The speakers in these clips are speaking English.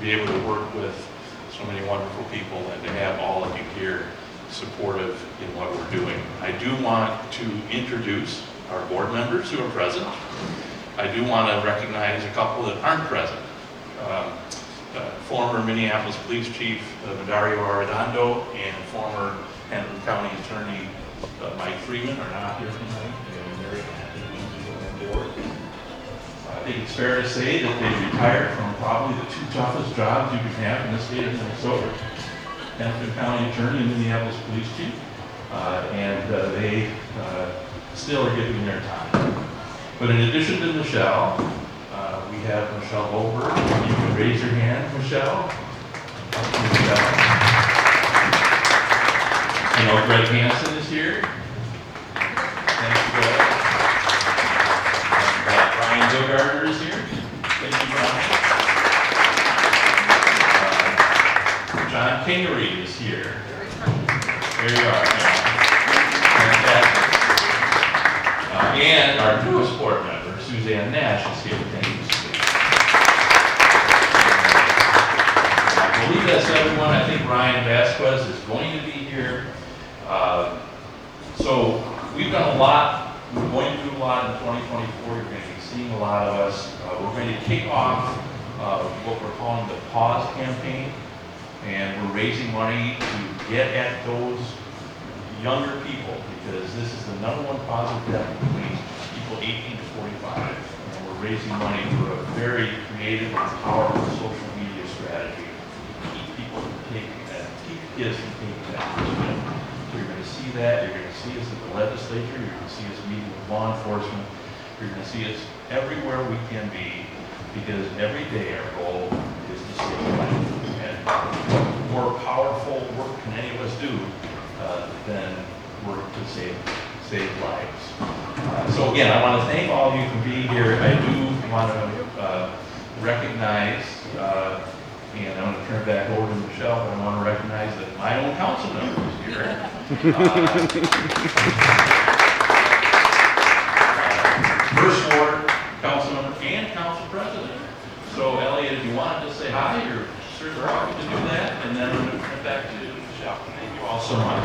be able to work with so many wonderful people and to have all of you here supportive in what we're doing. I do want to introduce our board members who are present. I do want to recognize a couple that aren't present. Former Minneapolis Police Chief Dario Arredondo and former Fentanyl County Attorney Mike Freeman are not here tonight. They're very happy to be on board. I think it's fair to say that they retired from probably the two toughest jobs you can have in the state of Minnesota. Fentanyl County Attorney and Minneapolis Police Chief. They still are giving their time. But in addition to Michelle, we have Michelle Goldberg. You can raise your hand, Michelle. I know Greg Hansen is here. Thank you, Greg. Brian Gilgardner is here. Thank you, Brian. John Kingery is here. There you are. Fantastic. And our newest board member, Suzanne Nash, is here. Thank you, Suzanne. I believe that's everyone. I think Ryan Vasquez is going to be here. So we've done a lot. We're going to do a lot in 2024. You're going to be seeing a lot of us. We're going to kick off what we're calling the Pause campaign. And we're raising money to get at those younger people, because this is the #1 cause of death between people 18 to 45. And we're raising money for a very creative and powerful social media strategy to keep people from taking that, keep kids from taking that first step. So you're going to see that. You're going to see us at the legislature. You're going to see us meeting with law enforcement. You're going to see us everywhere we can be, because every day our goal is to save life. And more powerful work can any of us do than work to save lives. So again, I want to thank all of you for being here. I do want to recognize, and I'm going to turn it back over to Michelle, but I want to recognize that my own council member is here. First Ward council member and council president. So Elliot, if you wanted to say hi, you're certainly welcome to do that, and then I'm going to turn it back to Michelle. Thank you all so much.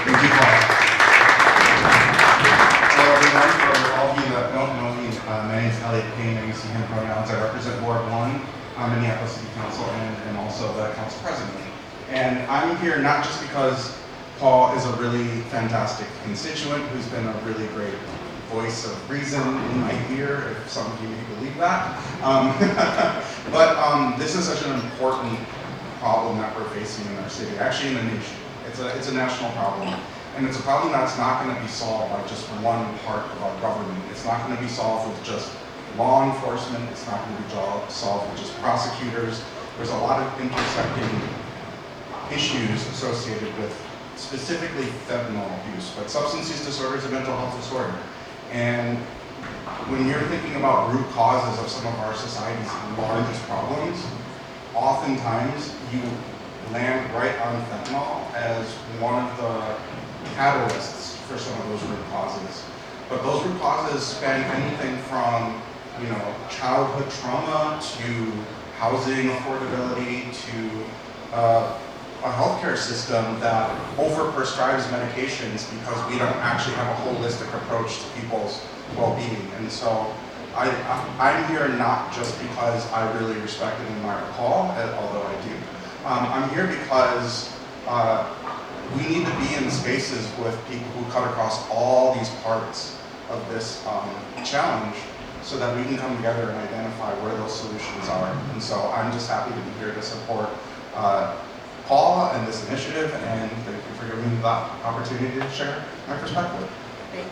Thank you, Paul. Hello, everyone. For all of you that don't know me, my name is Elliot Payne. I use he, him pronouns. I represent Ward 1 on Minneapolis City Council and also the council president. And I'm here not just because Paul is a really fantastic constituent who's been a really great voice of reason in my ear, if some of you may believe that. But this is such an important problem that we're facing in our city, actually in the nation. It's a national problem. And it's a problem that's not going to be solved by just one part of our government. It's not going to be solved with just law enforcement. It's not going to be solved with just prosecutors. There's a lot of intersecting issues associated with specifically fentanyl abuse, but substance use disorder is a mental health disorder. And when you're thinking about root causes of some of our society's largest problems, oftentimes you land right on fentanyl as one of the catalysts for some of those root causes. But those root causes span anything from, childhood trauma to housing affordability to a healthcare system that overprescribes medications because we don't actually have a holistic approach to people's well-being. And so I'm here not just because I really respect and admire Paul, although I do. I'm here because we need to be in spaces with people who cut across all these parts of this challenge so that we can come together and identify where those solutions are. And so I'm just happy to be here to support Paul and this initiative, and thank you for giving me the opportunity to share my perspective. Thank you.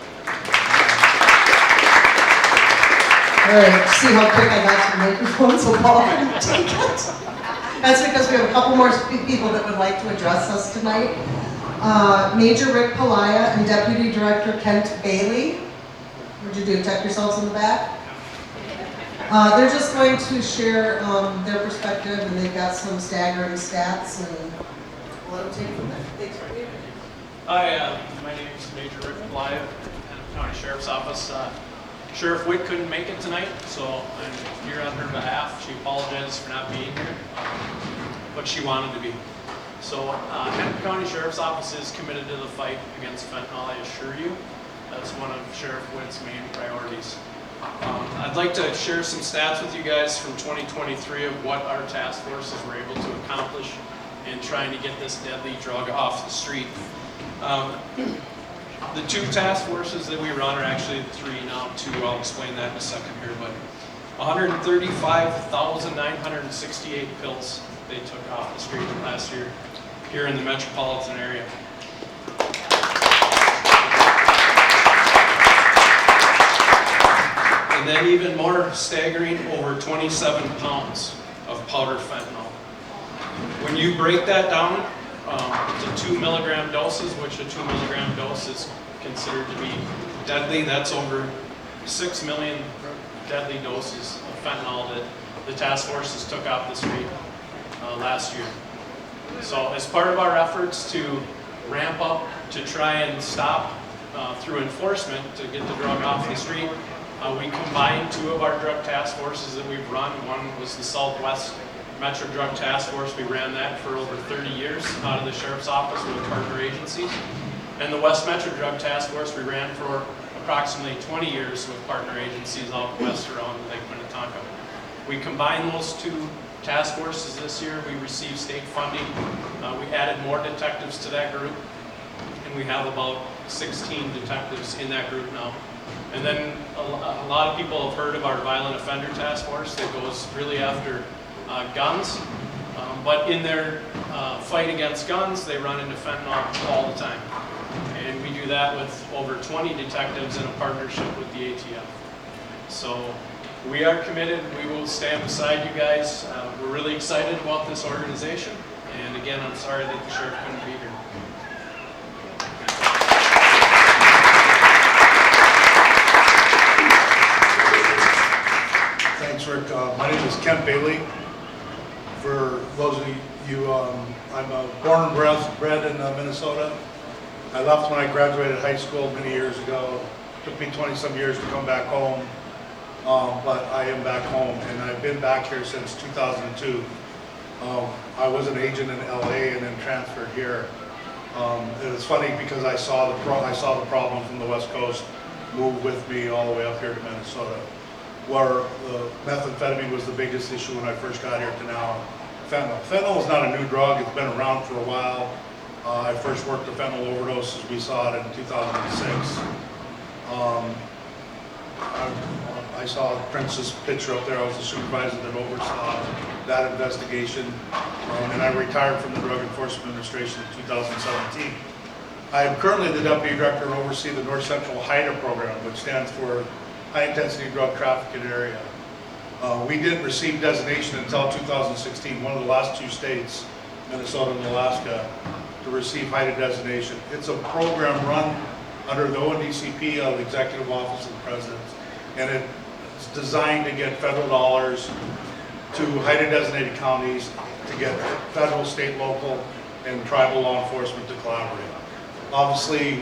All right, see how quick I got to the microphone so Paul can take it. That's because we have a couple more people that would like to address us tonight. Major Rick Palaya and Deputy Director Kent Bailey. What'd you do, tuck yourselves in the back? They're just going to share their perspective, and they've got some staggering stats, and we'll let them take it from there. Thanks for being here. Hi, my name is Major Rick Palaya, County Sheriff's Office. Sheriff Witt couldn't make it tonight, so I'm here on her behalf. She apologizes for not being here, but she wanted to be. So Hennepin County Sheriff's Office is committed to the fight against fentanyl, I assure you. That's one of Sheriff Witt's main priorities. I'd like to share some stats with you guys from 2023 of what our task forces were able to accomplish in trying to get this deadly drug off the street. The 2 task forces that we run are actually 3 now, 2. I'll explain that in a second here, but 135,968 pills they took off the street last year here in the metropolitan area. And then even more staggering, over 27 pounds of powder fentanyl. When you break that down to 2 milligram doses, which a 2 milligram dose is considered to be deadly, that's over 6 million deadly doses of fentanyl that the task forces took off the street last year. So as part of our efforts to ramp up to try and stop through enforcement to get the drug off the street, we combined 2 of our drug task forces that we've run. One was the Southwest Metro Drug Task Force. We ran that for over 30 years out of the Sheriff's Office with partner agencies. And the West Metro Drug Task Force we ran for approximately 20 years with partner agencies out west around Lake Minnetonka. We combined those 2 task forces this year. We received state funding. We added more detectives to that group, and we have about 16 detectives in that group now. And then a lot of people have heard of our violent offender task force that goes really after guns, but in their fight against guns, they run into fentanyl all the time. And we do that with over 20 detectives in a partnership with the ATF. So we are committed. We will stand beside you guys. We're really excited about this organization. And again, I'm sorry that the sheriff couldn't be here. Thanks, Rick. My name is Kent Bailey. For those of you, I'm born and bred in Minnesota. I left when I graduated high school many years ago. It took me 20-some years to come back home, but I am back home, and I've been back here since 2002. I was an agent in LA and then transferred here. It was funny because I saw the problem from the West Coast move with me all the way up here to Minnesota, where methamphetamine was the biggest issue when I first got here to now fentanyl. Fentanyl is not a new drug. It's been around for a while. I first worked the fentanyl overdoses. We saw it in 2006. I saw Prince's picture up there. I was the supervisor that oversaw that investigation. And I retired from the Drug Enforcement Administration in 2017. I am currently the Deputy Director and oversee the North Central HIDA program, which stands for High Intensity Drug Trafficking Area. We didn't receive designation until 2016, one of the last 2 states, Minnesota and Alaska, to receive HIDA designation. It's a program run under the ONDCP of the Executive Office of the President, and it's designed to get federal dollars to HIDA designated counties to get federal, state, local, and tribal law enforcement to collaborate. Obviously,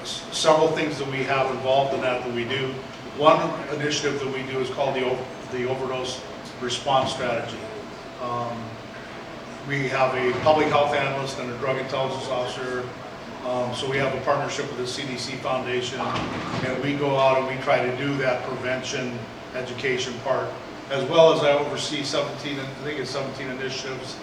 several things that we have involved in that we do. One initiative that we do is called the Overdose Response Strategy. We have a public health analyst and a drug intelligence officer. So we have a partnership with the CDC Foundation, and we go out and we try to do that prevention, education part, as well as I oversee 17 initiatives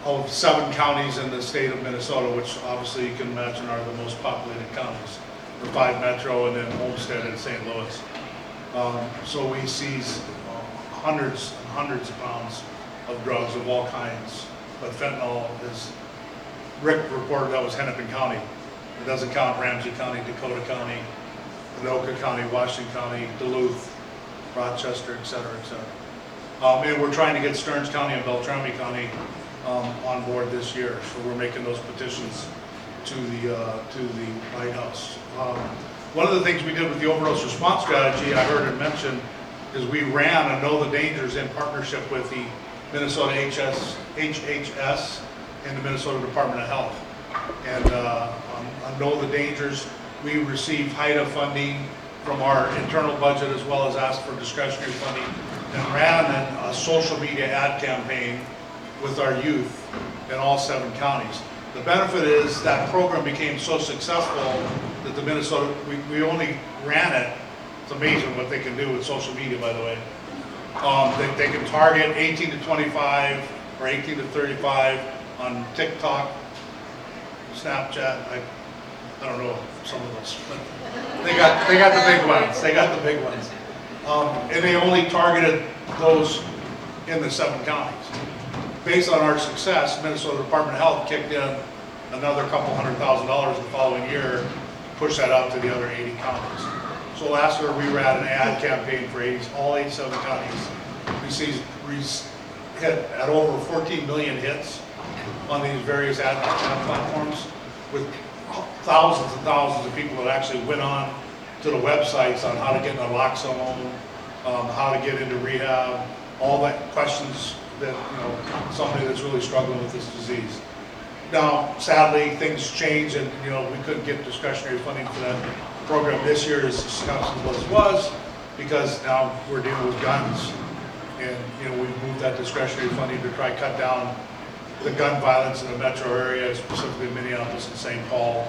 of 7 counties in the state of Minnesota, which obviously you can imagine are the most populated counties. The 5 metro and then Homestead and St. Louis. So we seize hundreds and hundreds of pounds of drugs of all kinds. But fentanyl is, Rick reported that was Hennepin County. It doesn't count Ramsey County, Dakota County, Anoka County, Washington County, Duluth, Rochester, et cetera, et cetera. And we're trying to get Stearns County and Beltrami County on board this year. So we're making those petitions to the White House. One of the things we did with the overdose response strategy, I heard it mentioned, is we ran a Know the Dangers in partnership with the Minnesota HHS and the Minnesota Department of Health. And on Know the Dangers, we received HIDA funding from our internal budget as well as asked for discretionary funding and ran a social media ad campaign with our youth in all 7 counties. The benefit is that program became so successful that the Minnesota, we only ran it. It's amazing what they can do with social media, by the way. They can target 18 to 25 or 18 to 35 on TikTok, Snapchat. I don't know some of those, but they got the big ones. They got the big ones, and they only targeted those in the 7 counties. Based on our success, Minnesota Department of Health kicked in another couple $100,000 the following year, push that out to the other 80 counties. So last year we ran an ad campaign for all 87 counties. We hit at over 14 million hits on these various ad platforms with thousands and thousands of people that actually went on to the websites on how to get naloxone, how to get into rehab, all that questions that, somebody that's really struggling with this disease. Now, sadly, things change and, we couldn't get discretionary funding for that program this year as successful as it was because now we're dealing with guns. And, we've moved that discretionary funding to try cut down the gun violence in the metro area, specifically Minneapolis and St. Paul.